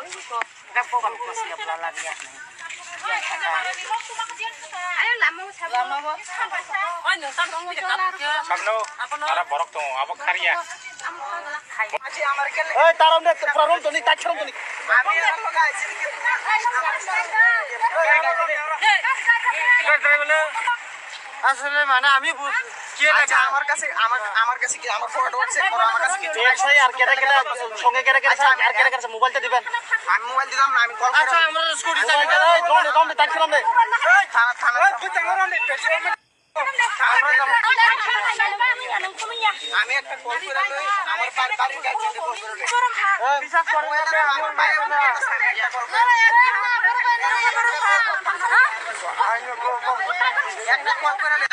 Gak bawa masih gak pula lagi ya. Ayo lama Lama Oh, nyutan dong mau cakap ke. Sabno, ada borok tuh, apa karya? Eh, taruh deh, taruh tuh nih, taruh tuh nih. আসলে মানে আমি কি লাগে আমার কাছে কি আমার photo WhatsApp করো আমার কাছে কিছু একসাথে আর কেটে কেটে সঙ্গে কেটে কেটে আর কেটে কেটে মোবাইলটা দিবেন আমি মোবাইল দিলাম না আমি কল আচ্ছা আমরা স্কুটি চালাই এই দম তাকিলাম রে থানা আমি একটা কল করে লই আমার বাড়ির কাছে কল করে লই বিশ্বাস করে আমার ভাই একটা কল করে একটা কল করে লই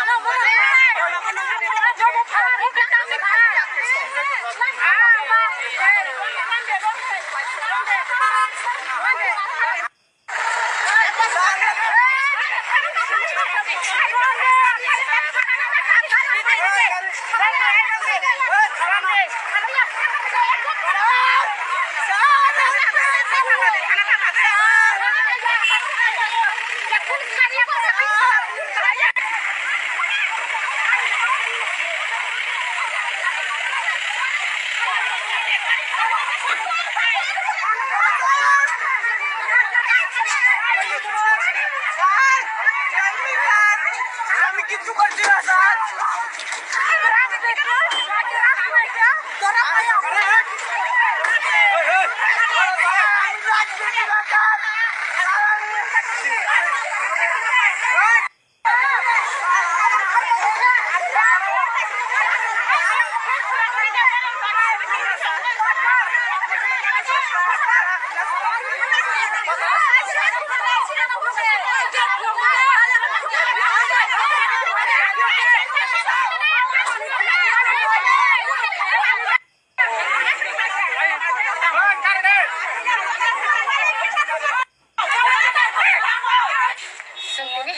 আমি কিছু করছি না sir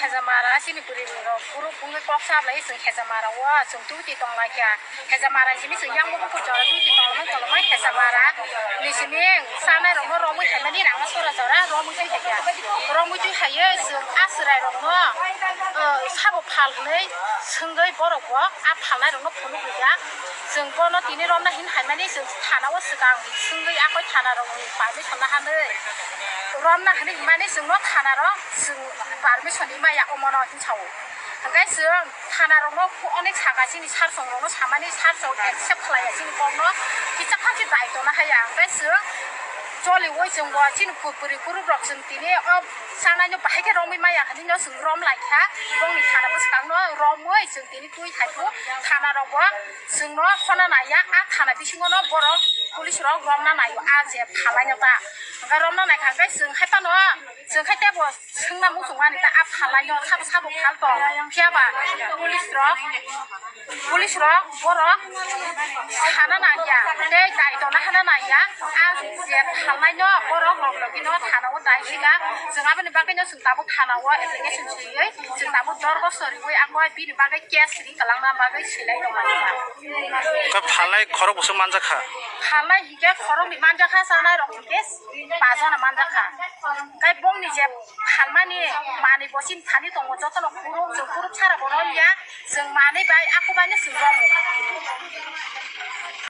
Hezamara sini puri lo puru pungi koksa lagi sing hezamara wa sing tu ti tong lagi ya hezamara sini sing yang mau kucara tu ti tong kalau mai hezamara ni sini sana romo hemani rang sora romo tu haya romo tu haya sing asrai romo sabo phal nei senggai borok wa a phalai romo phunu ya sing bono tini romna hin hemani sing thana wa sikang senggai akoi thana romo pai thana hanei romna hani mani sing no thana ro sing permission imaya omono hinchawo hagai sing thana romo onek sagasi ni sarsong romo samani sarsong accept khlaya sing kono kichak khachi daito na haya hagai sing joli woi sing wa chin pupuri puru rok sing tini ob sana nyo bahai ke romi maya hani no sing rom lai kha rong ni thana bus kang no rom woi sing tini tui thaipu thana robo sing no khona na ya a thana bisingo no boro police rok rom na nayo a je phalai no ta hagai rom na nai hagai sing hai pa no sing khai te bo sing na mu sung ani ta a phalai no sabo phal to phia ba police rok boro thana na ya de dai to na hana na ya a je phalai no boro lok lok no thana wo dai siga sing abani bagai no sing tabu thana wo application sui sing tabu dor go sori woi akoi bi ni bagai case ri kalang na bagai silai no ma ka phalai khoro bosong manjakha phalai hige khoro mi manjakha sana rok kes pajana manjakha kai bong ni je phalmani mani bosin thani tongo joto no puru chara bonon ya sing mani bai aku bani sing romo